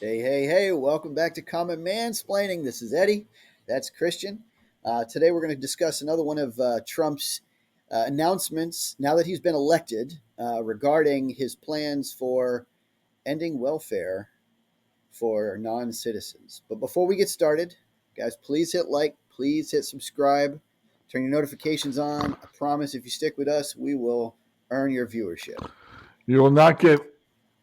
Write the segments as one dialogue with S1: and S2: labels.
S1: Hey, hey, hey, welcome back to Common Mansplaining. This is Eddie. That's Christian. Today we're going to discuss another one of Trump's announcements now that he's been elected regarding his plans for ending welfare for non citizens. But before we get started, guys, please hit like, please hit subscribe, turn your notifications on. I promise if you stick with us, we will earn your viewership.
S2: You will not get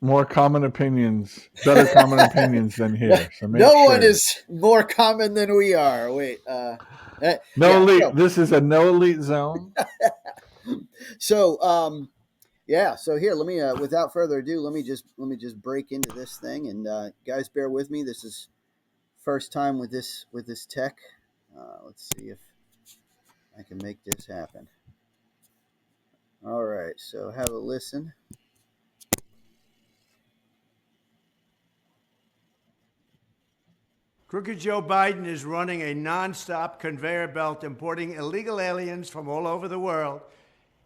S2: better common opinions than here. So make
S1: No
S2: sure.
S1: one is more common than we are. Wait,
S2: No
S1: yeah.
S2: elite.
S1: So,
S2: This is a no elite zone.
S1: so here, let me. Without further ado, let me just break into this thing, and guys, bear with me. This is first time with this tech. Let's see if I can make this happen. All right, so have a listen.
S3: Crooked Joe Biden is running a nonstop conveyor belt importing illegal aliens from all over the world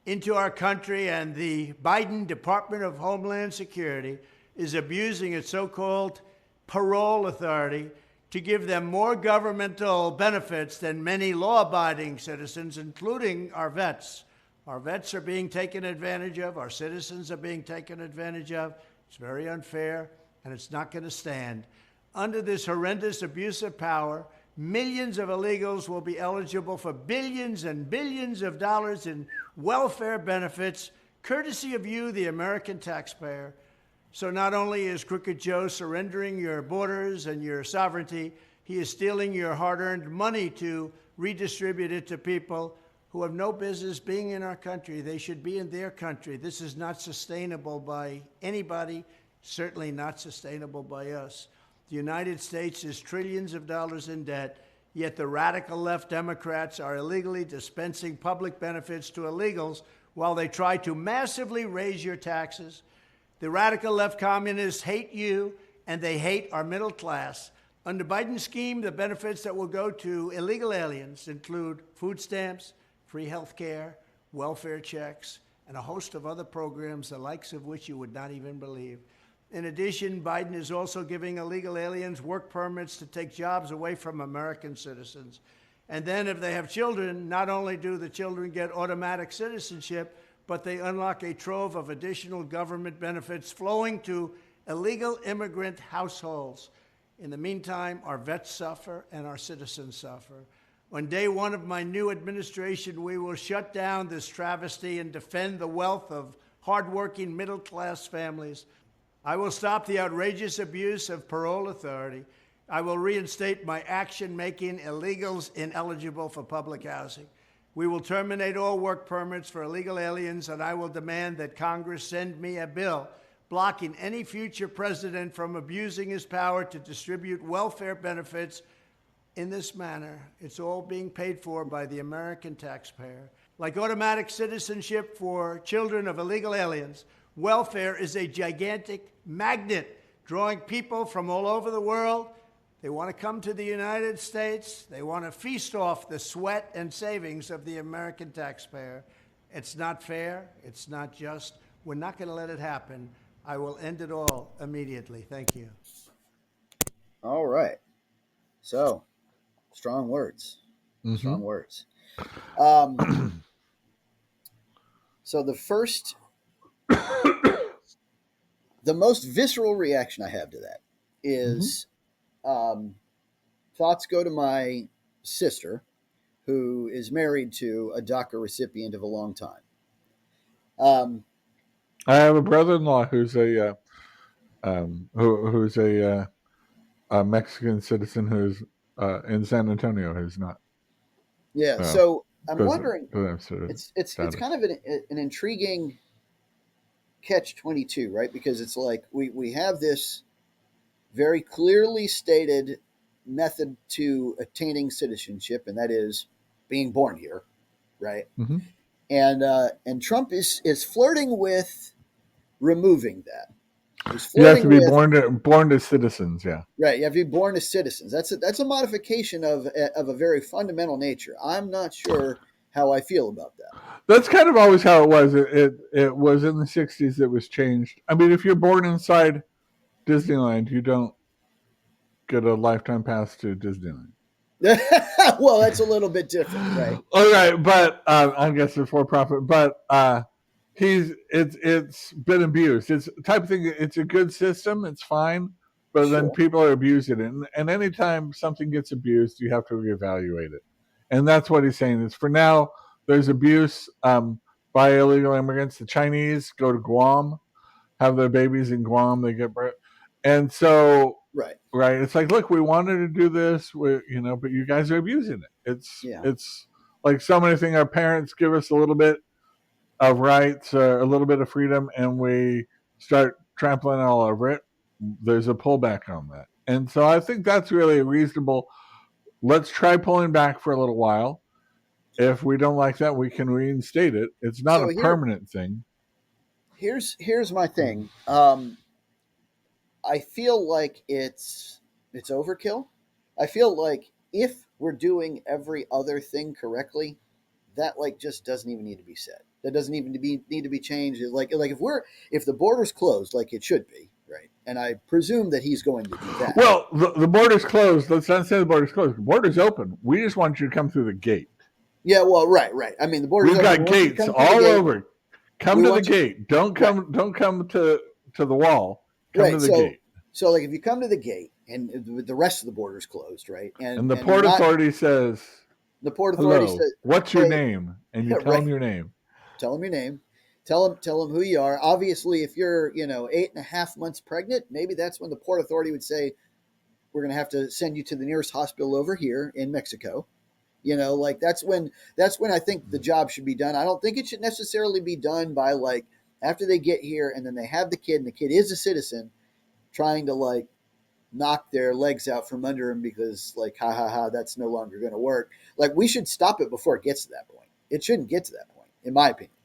S3: into our country, and the Biden Department of Homeland Security is abusing its so-called parole authority to give them more governmental benefits than many law-abiding citizens, including our vets. Our vets are being taken advantage of. Our citizens are being taken advantage of. It's very unfair, and it's not going to stand. Under this horrendous abuse of power, millions of illegals will be eligible for billions and billions of dollars in welfare benefits, courtesy of you, the American taxpayer. So not only is Crooked Joe surrendering your borders and your sovereignty, he is stealing your hard-earned money to redistribute it to people who have no business being in our country. They should be in their country. This is not sustainable by anybody, certainly not sustainable by us. The United States is trillions of dollars in debt, yet the radical left Democrats are illegally dispensing public benefits to illegals while they try to massively raise your taxes. The radical left communists hate you, and they hate our middle class. Under Biden's scheme, the benefits that will go to illegal aliens include food stamps, free health care, welfare checks, and a host of other programs, the likes of which you would not even believe. In addition, Biden is also giving illegal aliens work permits to take jobs away from American citizens. And then if they have children, not only do the children get automatic citizenship, but they unlock a trove of additional government benefits flowing to illegal immigrant households. In the meantime, our vets suffer and our citizens suffer. On day one of my new administration, we will shut down this travesty and defend the wealth of hardworking middle-class families. I will stop the outrageous abuse of parole authority. I will reinstate my action making illegals ineligible for public housing. We will terminate all work permits for illegal aliens, and I will demand that Congress send me a bill blocking any future president from abusing his power to distribute welfare benefits in this manner. It's all being paid for by the American taxpayer. Like automatic citizenship for children of illegal aliens, welfare is a gigantic magnet drawing people from all over the world. They want to come to the United States. They want to feast off the sweat and savings of the American taxpayer. It's not fair. It's not just. We're not going to let it happen. I will end it all immediately. Thank you.
S1: All right. So, strong words.
S2: Mm-hmm.
S1: Strong words. So the most visceral reaction I have to that is thoughts go to my sister, who is married to a DACA recipient of a long time.
S2: I have a brother-in-law who's a Mexican citizen who's in San Antonio who's not.
S1: Yeah, so I'm wondering.
S2: It's
S1: kind of an intriguing catch-22, right? Because it's like we have this very clearly stated method to attaining citizenship, and that is being born here, right?
S2: Mm-hmm.
S1: And Trump is flirting with removing that.
S2: You have to be born to citizens, yeah.
S1: Right, you have to be born as citizens. That's a modification of a very fundamental nature. I'm not sure how I feel about that.
S2: That's kind of always how it was. It was in the 60s. It was changed. I mean, if you're born inside Disneyland, you don't get a lifetime pass to Disneyland.
S1: Well, that's a little bit different, right?
S2: All right, but I guess it's for profit. But it's been abused. It's the type of thing. It's a good system. It's fine, but then
S1: Sure.
S2: people are abusing it. And anytime something gets abused, you have to reevaluate it. And that's what he's saying. Is for now there's abuse by illegal immigrants. The Chinese go to Guam, have their babies in Guam. They get and so
S1: Right.
S2: right. It's like, look, we wanted to do this, but you guys are abusing it.
S1: Yeah.
S2: It's like so many things. Our parents give us a little bit of rights, a little bit of freedom, and we start trampling all over it. There's a pullback on that, and so I think that's really reasonable. Let's try pulling back for a little while. If we don't like that, we can reinstate it. It's not
S1: So
S2: a permanent thing.
S1: here's my thing. I feel like it's overkill. I feel like if we're doing every other thing correctly, that like just doesn't even need to be said. That doesn't even need to be changed. Like if the border's closed like it should be, right? And I presume that he's going to do that.
S2: Well, the border's closed. Let's not say the border's closed. The border's open. We just want you to come through the gate.
S1: Yeah, well, right. I mean, the border's
S2: We've
S1: open.
S2: got gates all over. Come
S1: We
S2: to the
S1: want you-
S2: gate. Don't come to the wall. Come to the gate.
S1: So, like, if you come to the gate and the rest of the border's closed, right?
S2: And the port authority says,
S1: the port authority
S2: hello,
S1: says,
S2: what's your
S1: "Hey,"
S2: name? And you tell
S1: right.
S2: them your name.
S1: Tell them your name. Tell them who you are. Obviously, if you're 8.5 months pregnant, maybe that's when the port authority would say, we're going to have to send you to the nearest hospital over here in Mexico. Like that's when I think the job should be done. I don't think it should necessarily be done by like after they get here and then they have the kid and the kid is a citizen trying to like knock their legs out from under them because like ha, that's no longer going to work. Like we should stop it before it gets to that point. It shouldn't get to that point, in my opinion.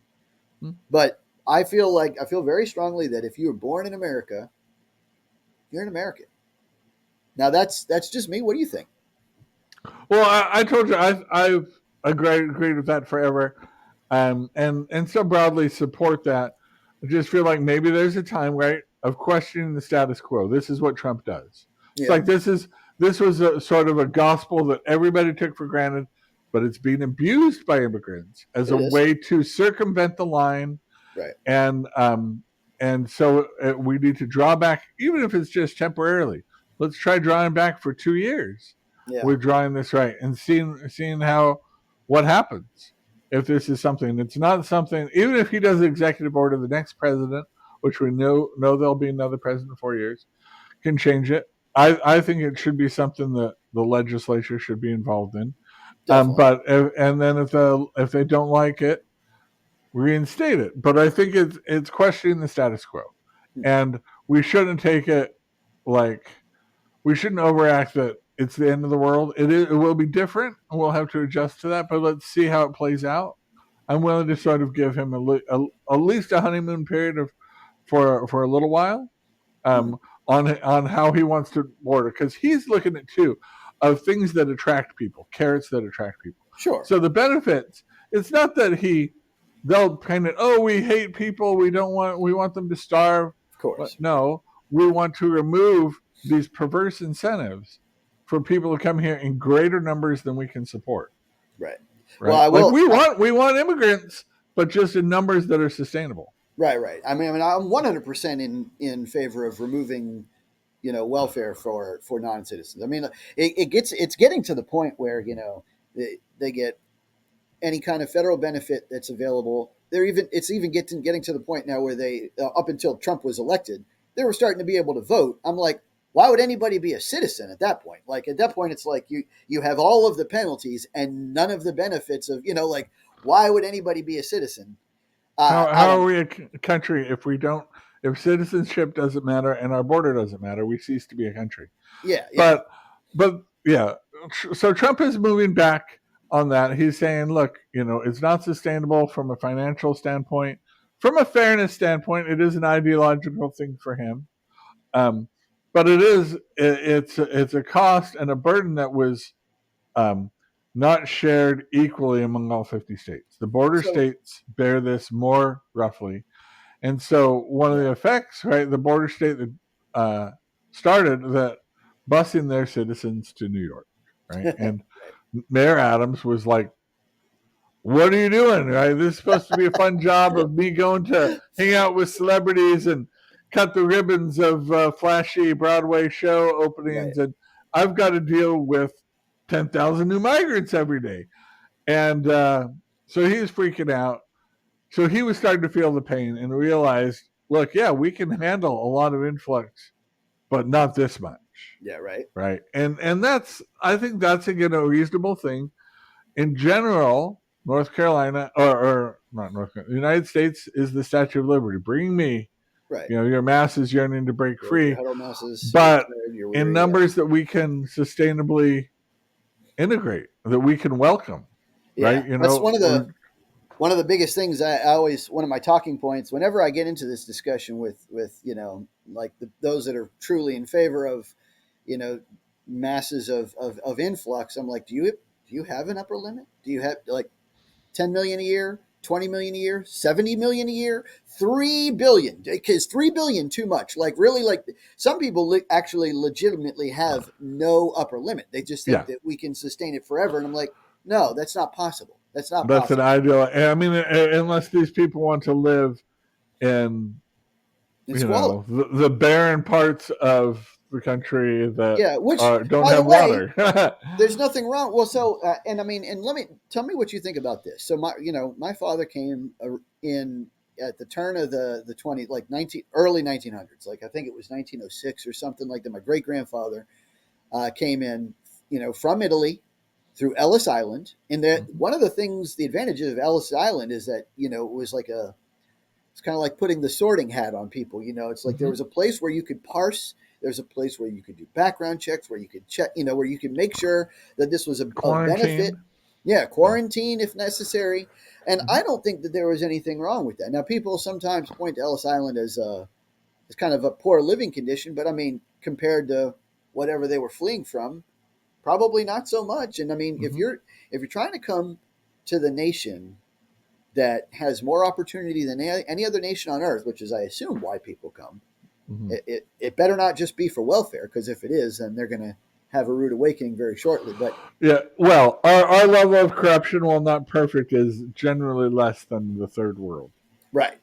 S1: But I feel very strongly that if you were born in America, you're an American. Now that's just me. What do you think?
S2: Well, I told you I've agreed with that forever, and so broadly support that. I just feel like maybe there's a time, right, of questioning the status quo. This is what Trump does. It's like this was a sort of a gospel that everybody took for granted, but it's being abused by immigrants as way to circumvent the line.
S1: Right.
S2: And so we need to draw back, even if it's just temporarily. Let's try drawing back for 2 years.
S1: Yeah.
S2: We're drawing this right and seeing what happens if this is something. It's not something. Even if he does the executive order, the next president, which we know there'll be another president in 4 years, can change it. I think it should be something that the legislature should be involved in. But if they don't like it, reinstate it. But I think it's questioning the status quo, and we shouldn't take it like we shouldn't overact that it's the end of the world. It will be different, and we'll have to adjust to that. But let's see how it plays out. I'm willing to sort of give him at least a honeymoon period for a little while on how he wants to border, because he's looking at too of things that attract people, carrots that attract people.
S1: Sure.
S2: So the benefits, it's not that they'll paint it, oh, we hate people, we want them to starve.
S1: Of course.
S2: But no, we want to remove these perverse incentives for people to come here in greater numbers than we can support.
S1: Right.
S2: Well, we want immigrants, but just in numbers that are sustainable.
S1: Right. I mean, I'm 100% in favor of removing, welfare for non-citizens. I mean, it's getting to the point where they get any kind of federal benefit that's available. It's even getting to the point now where they up until Trump was elected, they were starting to be able to vote. I'm like, why would anybody be a citizen at that point? Like at that point, it's like you have all of the penalties and none of the benefits of like why would anybody be a citizen?
S2: How are we a country if citizenship doesn't matter and our border doesn't matter? We cease to be a country.
S1: Yeah.
S2: But yeah. So Trump is moving back on that. He's saying, look, it's not sustainable from a financial standpoint. From a fairness standpoint, it is an ideological thing for him. But it's a cost and a burden that was not shared equally among all 50 states. The border states bear this more roughly. And so one of the effects, right, the border state that started that busing their citizens to New York, right? And
S1: Right.
S2: Mayor Adams was like, what are you doing? Right? This is supposed to be a fun job of me going to hang out with celebrities and cut the ribbons of flashy Broadway show
S1: Right.
S2: openings, and I've got to deal with 10,000 new migrants every day. And so he was freaking out. So he was starting to feel the pain and realized, look, yeah, we can handle a lot of influx, but not this much,
S1: Yeah. Right.
S2: right? And that's, I think that's again a reasonable thing. In general, North Carolina or not North Carolina, the United States is the Statue of Liberty. Bring me,
S1: Right.
S2: your masses yearning to break
S1: Your
S2: free,
S1: huddle masses, you're
S2: but
S1: tired, you're
S2: in
S1: weary. Yeah.
S2: numbers that we can sustainably integrate, that we can welcome,
S1: Yeah.
S2: right?
S1: That's one of the biggest things I always, one of my talking points whenever I get into this discussion with like those that are truly in favor of you know masses of influx. I'm like, do you have an upper limit? Do you have like 10 million a year, 20 million a year, 70 million a year, 3 billion? Because 3 billion too much. Like really, like some people actually legitimately have no upper limit. They just think
S2: Yeah,
S1: that we can sustain it forever, and I'm like, no, that's not possible. That's not
S2: that's an
S1: possible.
S2: ideal. I mean, unless these people want to live in,
S1: And squalor.
S2: the barren parts of the country that
S1: Yeah, which,
S2: don't
S1: by the
S2: have
S1: way,
S2: water.
S1: there's nothing wrong. Well, so and I mean, and let me tell me what you think about this. So my father came in at the turn of the 20 like 19 early 1900s, like I think it was 1906 or something like that. My great grandfather came in, from Italy through Ellis Island, and that one of the things, the advantages of Ellis Island is that it was like it's kind of like putting the sorting hat on people. It's like there
S2: Mm-hmm.
S1: was a place where you could parse. There's a place where you could do background checks, where you could check, where you could make sure that this was of benefit.
S2: Quarantine.
S1: Yeah,
S2: Yeah.
S1: quarantine if necessary. And
S2: Mm-hmm.
S1: I don't think that there was anything wrong with that. Now, people sometimes point to Ellis Island as kind of a poor living condition, but I mean, compared to whatever they were fleeing from, probably not so much. And I mean, if
S2: Mm-hmm.
S1: you're trying to come to the nation that has more opportunity than any other nation on earth, which is, I assume, why people come.
S2: Mm-hmm.
S1: It better not just be for welfare, because if it is, then they're going to have a rude awakening very shortly. But
S2: Yeah, well, our level of corruption, while not perfect, is generally less than the third world.
S1: right,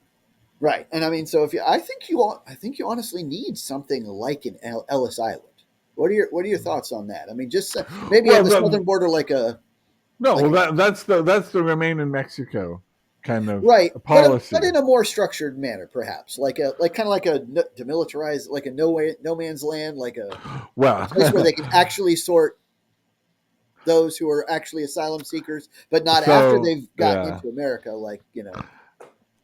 S1: right, and I mean, so if you, I think you honestly need something like an Ellis Island. What are your thoughts on that? I mean, just maybe on
S2: Well,
S1: the southern border,
S2: no,
S1: like
S2: well,
S1: a
S2: that's the remain in Mexico kind of
S1: right, but
S2: policy.
S1: in a more structured manner, perhaps, like kind of like a demilitarized, like a no man's land, like a
S2: Well,
S1: place where they can actually sort those who are actually asylum seekers, but not after
S2: so
S1: they've gotten
S2: yeah,
S1: into America.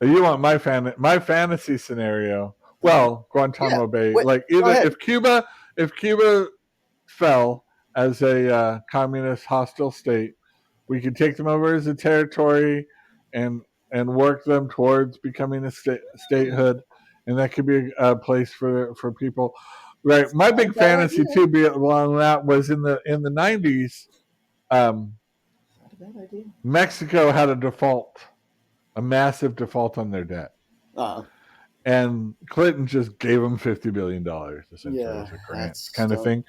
S2: you want my fantasy scenario?
S1: Uh-huh.
S2: Well,
S1: Yeah.
S2: Guantanamo Bay,
S1: Wait,
S2: like
S1: go
S2: either
S1: ahead.
S2: if Cuba fell as a communist hostile state, we could take them over as a territory and work them towards becoming a statehood, and that could be a place for people. Right.
S1: It's
S2: My
S1: not a
S2: big
S1: bad
S2: fantasy
S1: idea.
S2: too, along that was in the '90s. Um,
S1: Not a bad idea.
S2: Mexico had a massive default on their debt,
S1: Uh,
S2: and Clinton just gave them $50 billion essentially
S1: yeah,
S2: as a grant
S1: that's
S2: kind of
S1: dumb.
S2: thing.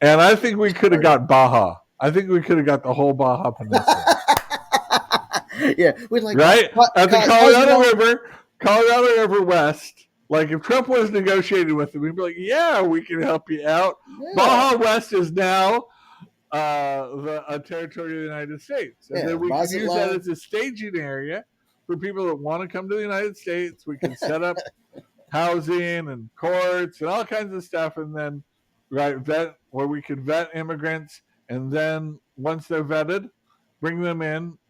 S2: And I think we could have
S1: Smart.
S2: got Baja. I think we could have got the whole Baja Peninsula.
S1: Yeah, we'd like
S2: Right at the
S1: Cozumel.
S2: Colorado River West. Like if Trump was negotiating with them, we'd be like, "Yeah, we can help you out."
S1: Yeah,
S2: Baja West is now a territory of the United States, and
S1: yeah,
S2: then we can use that
S1: Mazatlan.
S2: as a staging area for people that want to come to the United States. We can set up housing and courts and all kinds of stuff, and then vet where we could vet immigrants, and then once they're vetted, bring them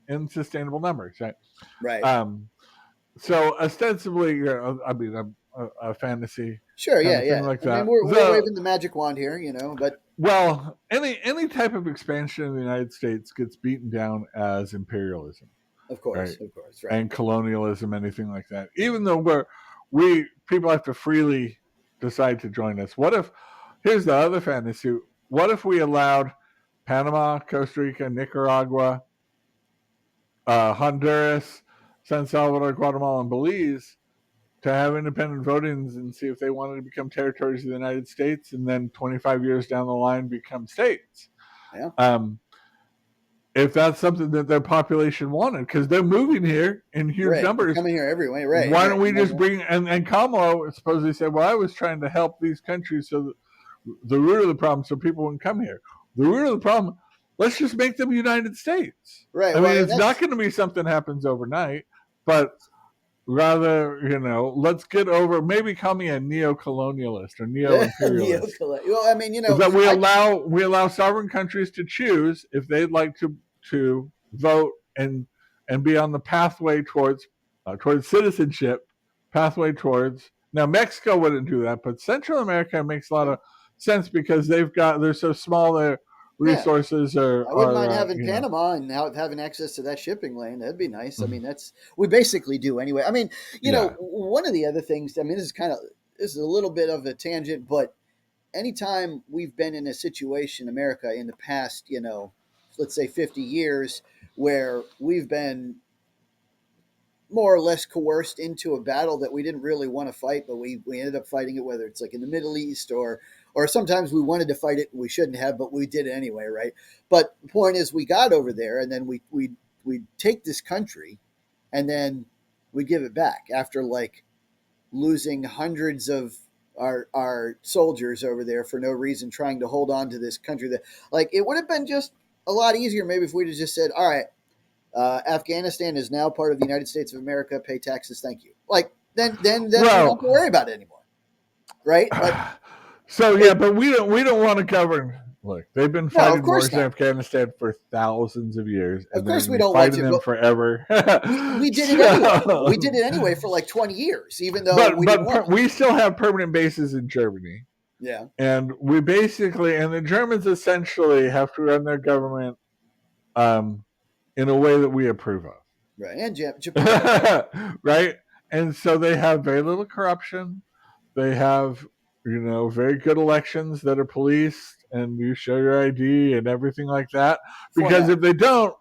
S2: in sustainable numbers. Right.
S1: Right.
S2: Um, so ostensibly, I mean, a fantasy
S1: Sure.
S2: kind
S1: Yeah.
S2: of thing
S1: Yeah.
S2: like
S1: I mean,
S2: that.
S1: we're waving the magic wand here, but
S2: Well, any type of expansion in the United States gets beaten down as imperialism, right?
S1: of course, right.
S2: And colonialism, anything like that. Even though people have to freely decide to join us. What if? Here's the other fantasy. What if we allowed Panama, Costa Rica, Nicaragua, Honduras, San Salvador, Guatemala, and Belize have independent voting and see if they wanted to become territories of the United States, and then 25 years down the line become states.
S1: Yeah.
S2: If that's something that their population wanted, because they're moving here in huge
S1: Right. They're
S2: numbers.
S1: coming here every way. Right.
S2: Why
S1: Right.
S2: don't we just bring, and Kamala supposedly said, well, I was trying to help these countries so that the root of the problem so people wouldn't come here. The root of the problem, let's just make them United States.
S1: Right.
S2: I
S1: Well,
S2: mean, it's not going to be something that happens overnight, but rather, let's get over, maybe call me a neo-colonialist or neo-imperialist.
S1: Well, I mean,
S2: that we allow sovereign countries to choose if they'd like to vote and be on the pathway towards citizenship, pathway towards. Now Mexico wouldn't do that, but Central America makes a lot of sense because they're so small, their resources are.
S1: I wouldn't mind having Panama and having access to that shipping lane. That'd be nice. I mean, we basically do anyway. I mean, one of the other things. I mean, this is a little bit of a tangent, but anytime we've been in a situation, America, in the past, let's say 50 years, where we've been more or less coerced into a battle that we didn't really want to fight, but we ended up fighting it, whether it's like in the Middle East or sometimes we wanted to fight it and we shouldn't have, but we did it anyway, right? But the point is, we got over there and then we take this country and then we give it back after like losing hundreds of our soldiers over there for no reason, trying to hold on to this country that, like, it would have been just a lot easier maybe if we'd have just said, all right, Afghanistan is now part of the United States of America. Pay taxes, thank you. Like then we don't have to worry about it anymore, right? But,
S2: but we don't want to govern. Look, they've been fighting wars in Afghanistan for thousands of years.
S1: Of course, we don't
S2: fighting them forever.
S1: we did it anyway. We did it anyway for like 20 years, even though
S2: we still have permanent bases in Germany.
S1: Yeah,
S2: and we basically, and the Germans essentially have to run their government in a way that we approve of.
S1: Right, and Japan.
S2: Right? And so they have very little corruption. They have, very good elections that are policed, and you show your ID and everything like that. Because if they don't,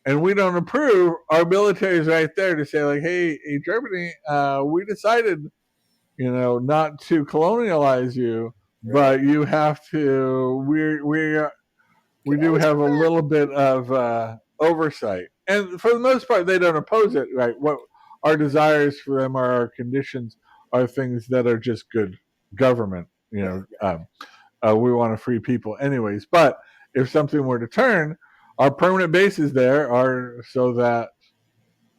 S2: and we don't approve, our military is right there to say, like, hey, Germany, we decided, not to colonialize you, but you have to, we do have a little bit of oversight. And for the most part, they don't oppose it, right? What our desires for them are, our conditions are things that are just good government. We want to free people anyways. But if something were to turn, our permanent bases there are so that,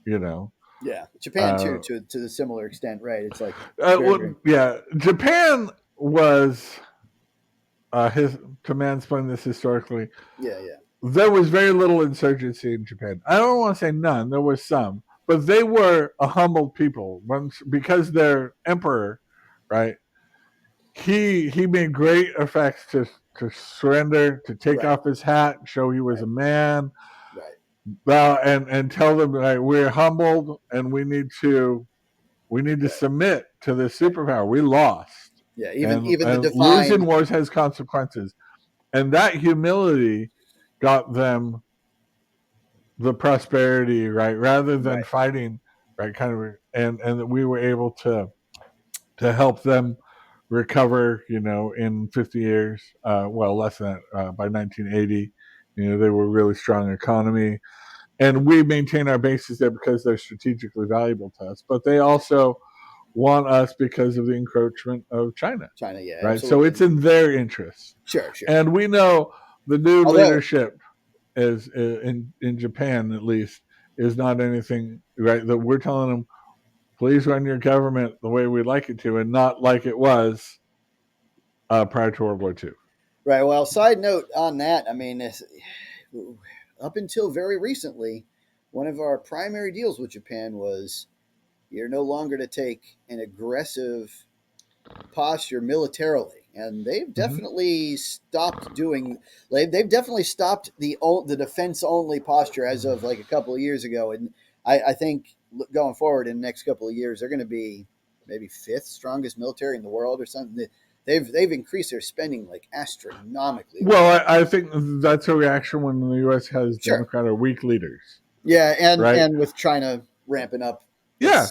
S1: Yeah, Japan too, to the similar extent, right? It's like
S2: Japan was to mansplain this historically.
S1: Yeah.
S2: There was very little insurgency in Japan. I don't want to say none. There was some, but they were a humbled people because their emperor, right? He made great effects to surrender, to take off his hat, show he was a man, and tell them, like, we're humbled and we need to submit to this superpower. We lost.
S1: Yeah, even
S2: the losing wars has consequences, and that humility got them the prosperity, right? Rather than fighting, right? Kind of, and that we were able to help them recover, in 50 years. Less than that, by 1980, they were a really strong economy, and we maintain our bases there because they're strategically valuable to us. But they also want us because of the encroachment of China.
S1: Yeah,
S2: right.
S1: Absolutely.
S2: So it's in their interests.
S1: Sure.
S2: And we know the new leadership is in Japan, at least, is not anything, right, that we're telling them, please run your government the way we'd like it to, and not like it was prior to World War II.
S1: Right. Well, side note on that, I mean, up until very recently, one of our primary deals with Japan was you're no longer to take an aggressive posture militarily, and they've definitely stopped doing. They've definitely stopped the defense only posture as of like a couple of years ago, and I think going forward in the next couple of years, they're going to be maybe 5th strongest military in the world or something. They've increased their spending like astronomically.
S2: Well, I think that's a reaction when the U.S. has Democrat or weak leaders.
S1: Yeah, and with China ramping up.
S2: Yeah.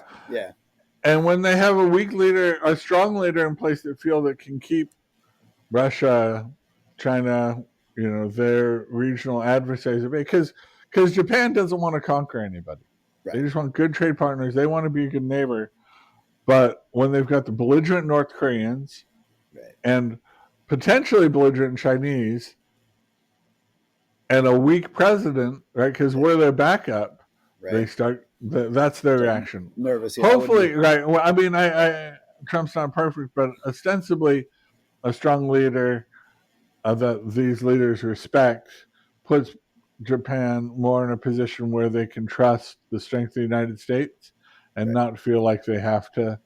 S2: And when they have a weak leader, a strong leader in place that feel that can keep Russia, China, their regional adversaries, because Japan doesn't want to conquer anybody. They
S1: Right.
S2: just want good trade partners. They want to be a good neighbor. But when they've got the belligerent North Koreans
S1: Right.
S2: and potentially belligerent Chinese and a weak president, right? Because
S1: Yeah.
S2: we're their backup, they
S1: Right.
S2: start. That's their
S1: Start
S2: reaction.
S1: nervous. Yeah, I would
S2: Hopefully,
S1: be.
S2: right? Well, I mean, Trump's not perfect, but ostensibly a strong leader that these leaders respect puts Japan more in a position where they can trust the strength of the United States and
S1: Right.
S2: not feel like they have to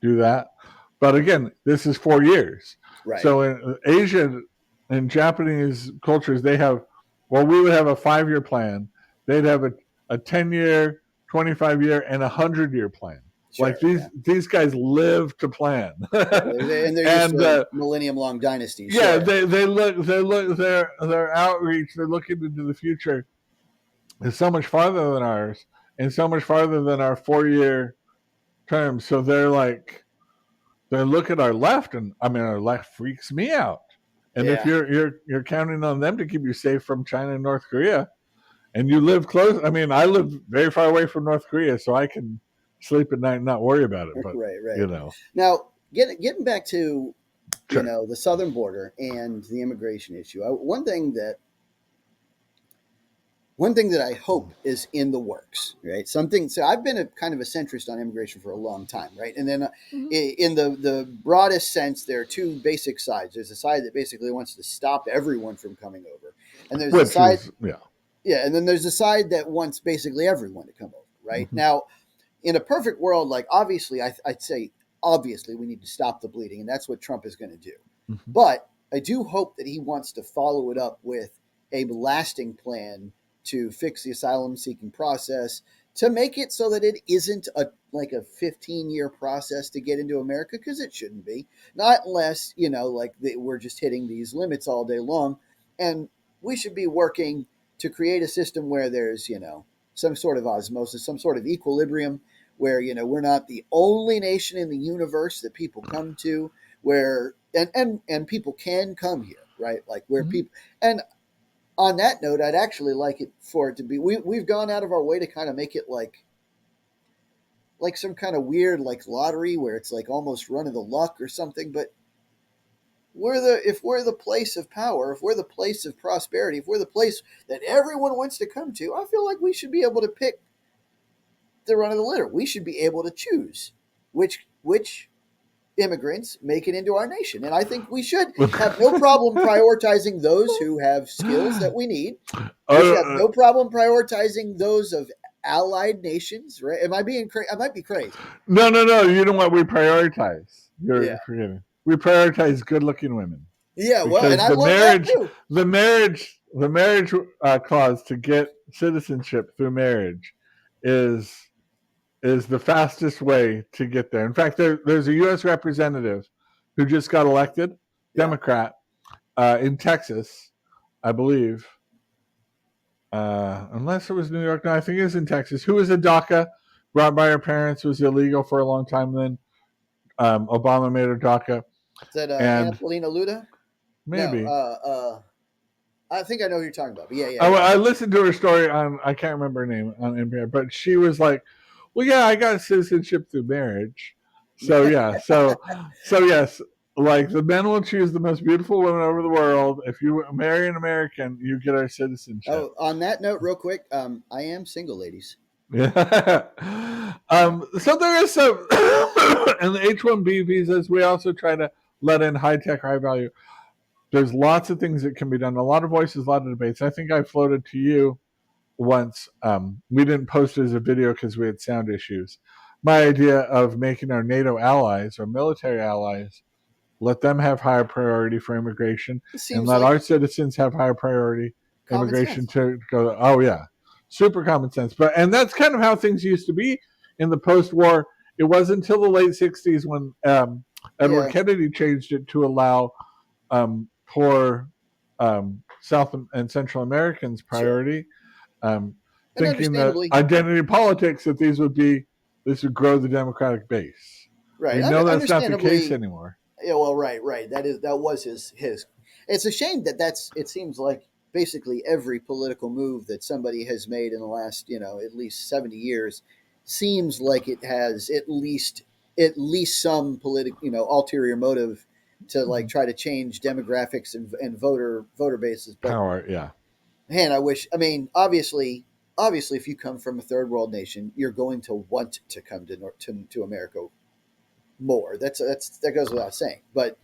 S2: do that. But again, this is 4 years.
S1: Right.
S2: So in Asian and Japanese cultures, they have, well, we would have a 5 year plan. They'd have a 10-year, 25-year, and 100-year plan. Like
S1: Sure. Yeah.
S2: these guys live to plan.
S1: Yeah. And they're used
S2: And
S1: to millennium long dynasties.
S2: yeah,
S1: Sure.
S2: they look their outreach, they're looking into the future is so much farther than ours and so much farther than our 4 year term. So they look at our left, and I mean our left freaks me out. And if
S1: Yeah.
S2: you're counting on them to keep you safe from China and North Korea, and you live close, I mean I live very far away from North Korea, so I can sleep at night and not worry about it. But
S1: Right. Right.
S2: you know,
S1: Now, getting back to
S2: sure.
S1: the southern border and the immigration issue. One thing that I hope is in the works, right? Something. So I've been a kind of a centrist on immigration for a long time, right? And then in the broadest sense, there are two basic sides. There's a side that basically wants to stop everyone from coming over, and there's a
S2: Which
S1: side,
S2: is yeah.
S1: yeah, and then there's a side that wants basically everyone to come over, right?
S2: Mm-hmm.
S1: Now, in a perfect world, like obviously, I'd say obviously we need to stop the bleeding, and that's what Trump is going to do.
S2: Mm-hmm.
S1: But I do hope that he wants to follow it up with a lasting plan to fix the asylum seeking process, to make it so that it isn't a 15-year process to get into America, because it shouldn't be. Not unless, we're just hitting these limits all day long. And we should be working to create a system where there's, some sort of osmosis, some sort of equilibrium, where, we're not the only nation in the universe that people come to, where and people can come here, right? Like where
S2: Mm-hmm.
S1: people, and on that note, I'd actually like it for it to be. We've gone out of our way to kind of make it like some kind of weird like lottery where it's like almost run of the luck or something. But if we're the place of power, if we're the place of prosperity, if we're the place that everyone wants to come to, I feel like we should be able to pick the run of the litter. We should be able to choose which immigrants make it into our nation. And I think we should have no problem prioritizing those who have skills that we need. We should have no problem prioritizing those of allied nations, right? Am I being crazy? I might be crazy.
S2: No. You know what we prioritize? You're
S1: Yeah.
S2: forgetting. We prioritize good-looking women.
S1: Yeah, well, and
S2: Because
S1: I love that too.
S2: the marriage clause to get citizenship through marriage is the fastest way to get there. In fact, there's a U.S. representative who just got elected,
S1: Yeah.
S2: Democrat, in Texas, I believe. Unless it was New York, no, I think it was in Texas. Who was a DACA brought by her parents, was illegal for a long time. Then Obama made her DACA,
S1: Is that
S2: and
S1: Angelina Luda? No,
S2: maybe
S1: I think I know who you're talking about. But yeah.
S2: I listened to her story on, I can't remember her name on NPR, but she was like, "Well, yeah, I got citizenship through marriage." So yeah, so yes, like the men will choose the most beautiful women over the world. If you marry an American, you get our citizenship.
S1: Oh, on that note, real quick, I am single, ladies.
S2: Yeah. So there is some, and the H-1B visas. We also try to let in high tech, high value. There's lots of things that can be done. A lot of voices, a lot of debates. I think I floated to you once. We didn't post it as a video because we had sound issues. My idea of making our NATO allies, our military allies, let them have higher priority for immigration,
S1: It
S2: and
S1: seems
S2: let
S1: like
S2: our citizens have higher priority
S1: common
S2: immigration
S1: sense.
S2: to go. Oh yeah, super common sense. And that's kind of how things used to be in the post-war. It wasn't until the late '60s when Edward
S1: Yeah,
S2: Kennedy changed it to allow poor South and Central Americans
S1: sure.
S2: priority,
S1: And
S2: thinking that
S1: understandably,
S2: identity politics, that these would be this would grow the Democratic base.
S1: Right.
S2: We know that's not the case
S1: Understandably.
S2: anymore.
S1: Yeah. Well. Right. That was his. It's a shame that that's. It seems like basically every political move that somebody has made in the last at least 70 years seems like it has at least some political ulterior motive to like try to change demographics and voter bases. But
S2: Power, yeah.
S1: man, I wish. I mean, obviously, if you come from a third world nation, you're going to want to come to America more. That goes without saying. But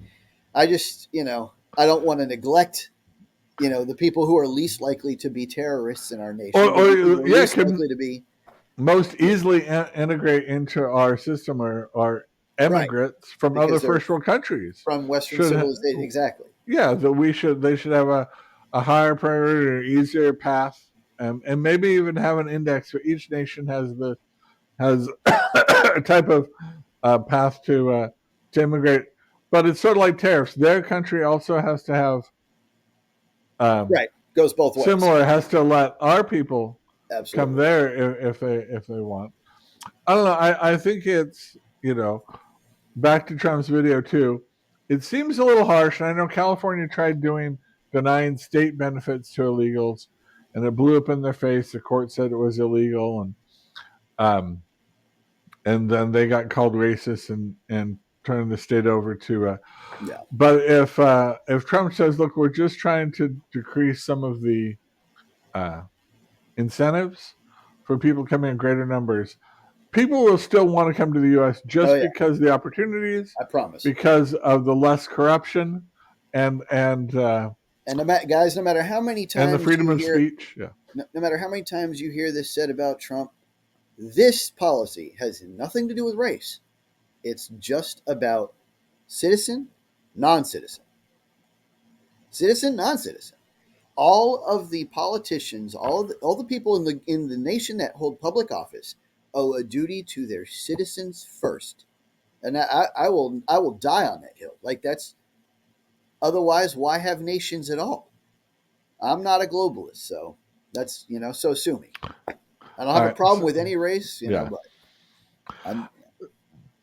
S1: I just, I don't want to neglect, the people who are least likely to be terrorists in our nation, the people who are
S2: Yeah,
S1: least
S2: can
S1: likely to be
S2: most easily integrate into our system are
S1: right
S2: immigrants from other
S1: because they're
S2: first world countries.
S1: from Western
S2: Should
S1: civilization. Exactly.
S2: Yeah, they should have a higher priority or easier path, and maybe even have an index where each nation has a type of path to immigrate. But it's sort of like tariffs. Their country also has to have
S1: Right. Goes both ways.
S2: similar. Has to let our people come
S1: Absolutely.
S2: there if they want. I don't know. I think it's back to Trump's video too. It seems a little harsh, and I know California tried denying state benefits to illegals, and it blew up in their face. The court said it was illegal, um, and then they got called racist and turned the state over to.
S1: Yeah.
S2: But if Trump says, "Look, we're just trying to decrease some of the uh, incentives for people coming in greater numbers," people will still want to come to the U.S.
S1: Oh
S2: just
S1: yeah.
S2: because of the opportunities,
S1: I promise.
S2: because of the less corruption, and
S1: And guys, no matter how many
S2: and the
S1: times
S2: freedom
S1: you
S2: of
S1: hear,
S2: speech. Yeah.
S1: no matter how many times you hear this said about Trump, this policy has nothing to do with race. It's just about citizen, non-citizen, citizen, non-citizen. All of the politicians, all the people in the nation that hold public office owe a duty to their citizens first, and I will die on that hill. Like that's otherwise, why have nations at all? I'm not a globalist, so that's so sue me. I don't
S2: All
S1: have a
S2: right.
S1: problem
S2: So,
S1: with any race,
S2: yeah.
S1: but I'm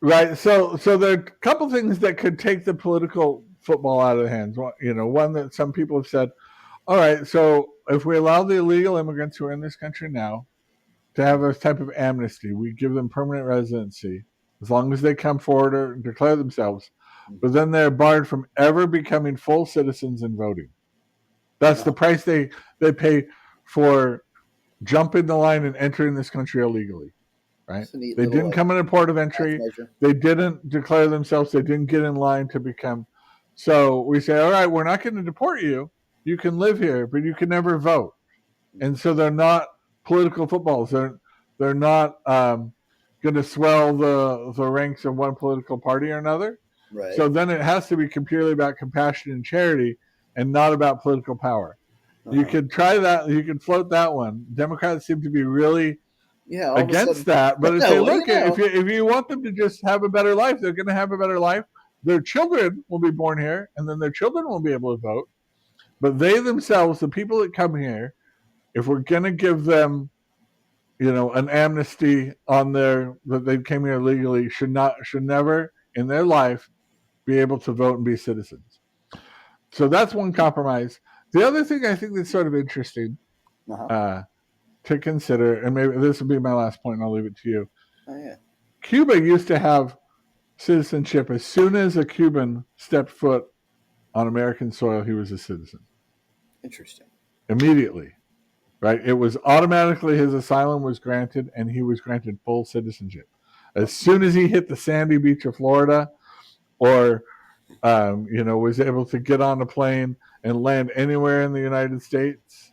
S2: Right. So there are a couple things that could take the political football out of the hands. One that some people have said, all right, so if we allow the illegal immigrants who are in this country now to have a type of amnesty, we give them permanent residency as long as they come forward or declare themselves, but then they're barred from ever becoming full citizens and voting. That's the price they pay for jumping the line and entering this country illegally. Right?
S1: it's a neat
S2: They
S1: little
S2: didn't come in a port of
S1: half
S2: entry.
S1: measure.
S2: They didn't declare themselves. They didn't get in line to become. So we say, all right, we're not going to deport you. You can live here, but you can never vote. And so they're not political footballs. They're not going to swell the ranks of one political party or another.
S1: Right.
S2: So then it has to be purely about compassion and charity, and not about political power. You could try that. You could float that one. Democrats seem to be really
S1: Yeah, all of a
S2: against
S1: sudden,
S2: that, but if say,
S1: what do
S2: look,
S1: you know?
S2: if you want them to just have a better life, they're going to have a better life. Their children will be born here, and then their children will be able to vote. But they themselves, the people that come here, if we're going to give them, an amnesty on that they came here legally, should never in their life be able to vote and be citizens. So that's one compromise. The other thing I think that's sort of interesting to consider, and maybe this will be my last point, and I'll leave it to you.
S1: Oh yeah.
S2: Cuba used to have citizenship as soon as a Cuban stepped foot on American soil, he was a citizen.
S1: Interesting.
S2: Immediately, right? It was automatically his asylum was granted, and he was granted full citizenship. As soon as he hit the sandy beach of Florida, or was able to get on a plane and land anywhere in the United States,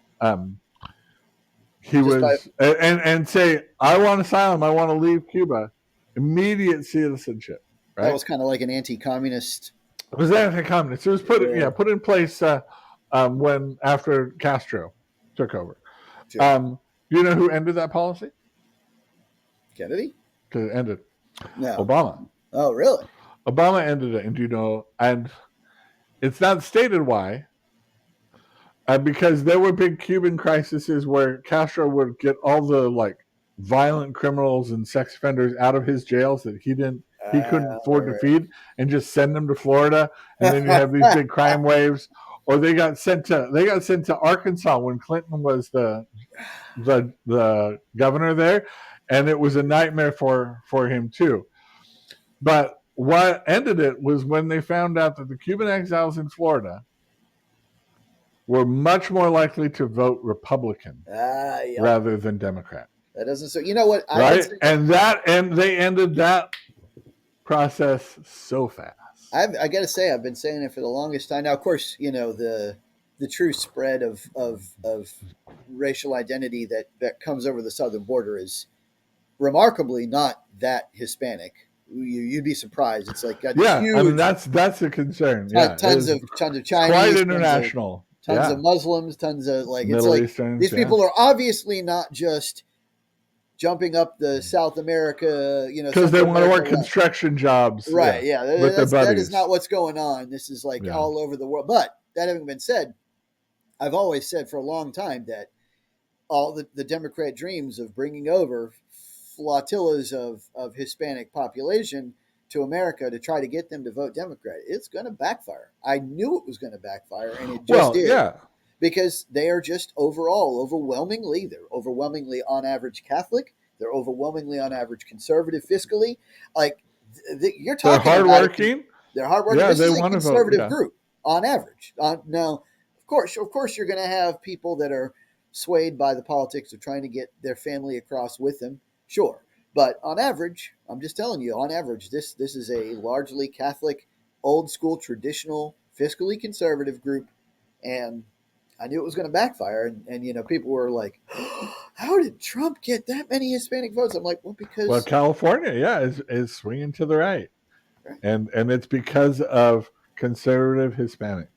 S2: he
S1: Just by
S2: was and say, I want asylum, I want to leave Cuba. Immediate citizenship,
S1: that
S2: right?
S1: was kind of like an anti-communist.
S2: It was anti-communist. It was put in place when after Castro took over.
S1: Sure.
S2: Do you know who ended that policy?
S1: Kennedy?
S2: To end it,
S1: No.
S2: Obama.
S1: Oh, really?
S2: Obama ended it, and and it's not stated why. Because there were big Cuban crises where Castro would get all the violent criminals and sex offenders out of his jails that he couldn't afford to feed, and just send them to Florida, and then you have these big crime waves. Or they got sent to Arkansas when Clinton was the governor there, and it was a nightmare for him too. But what ended it was when they found out that the Cuban exiles in Florida were much more likely to vote Republican
S1: Yep.
S2: rather than Democrat.
S1: That doesn't. So you know what?
S2: Right, and they ended that process so fast.
S1: I got to say, I've been saying it for the longest time. Now, of course, you know the true spread of racial identity that comes over the southern border is remarkably not that Hispanic. You'd be surprised. It's like got huge.
S2: I mean that's a concern.
S1: Tons of Chinese,
S2: quite international.
S1: Tons of Muslims, tons of
S2: Middle
S1: it's
S2: Easterns,
S1: these people are obviously not just jumping up the South America,
S2: because they want to work construction jobs,
S1: right? Yeah,
S2: with their buddies.
S1: That is not what's going on. This is all over the world. But that having been said, I've always said for a long time that all the Democrat dreams of bringing over flotillas of Hispanic population to America to try to get them to vote Democrat, it's going to backfire. I knew it was going to backfire, and it just did. Yeah. Because they are just overwhelmingly on average Catholic. They're overwhelmingly on average conservative fiscally. You're talking
S2: they're hardworking.
S1: They're hardworking.
S2: Yeah,
S1: this
S2: they
S1: is a
S2: want
S1: conservative
S2: to vote,
S1: group on average. Now, of course, you're going to have people that are swayed by the politics of trying to get their family across with them. Sure. But on average, I'm just telling you, on average, this is a largely Catholic, old school, traditional, fiscally conservative group. And I knew it was going to backfire. And people were like, how did Trump get that many Hispanic votes? I'm like, well, because
S2: California, is swinging to the right. And it's because of conservative Hispanics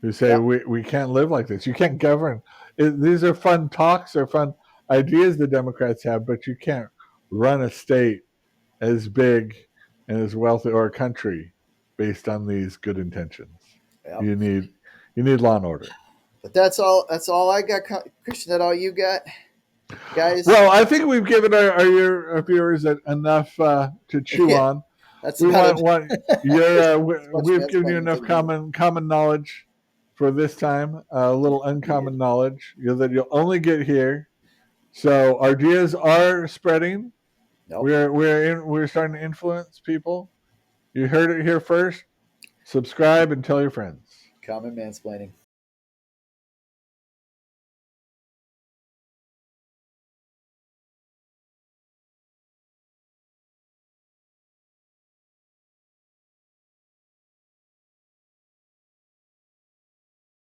S2: who say we can't live like this. You can't govern. These are fun talks or fun ideas the Democrats have, but you can't run a state as big and as wealthy, or a country, based on these good intentions. Yep. You need law and order.
S1: But that's all I got. Christian, that all you got, guys?
S2: Well, I think we've given our viewers enough to chew on.
S1: That's
S2: we've given you enough common knowledge for this time. A little uncommon knowledge that you'll only get here. So our ideas are spreading. Nope. We're starting to influence people. You heard it here first. Subscribe and tell your friends.
S1: Common Mansplaining.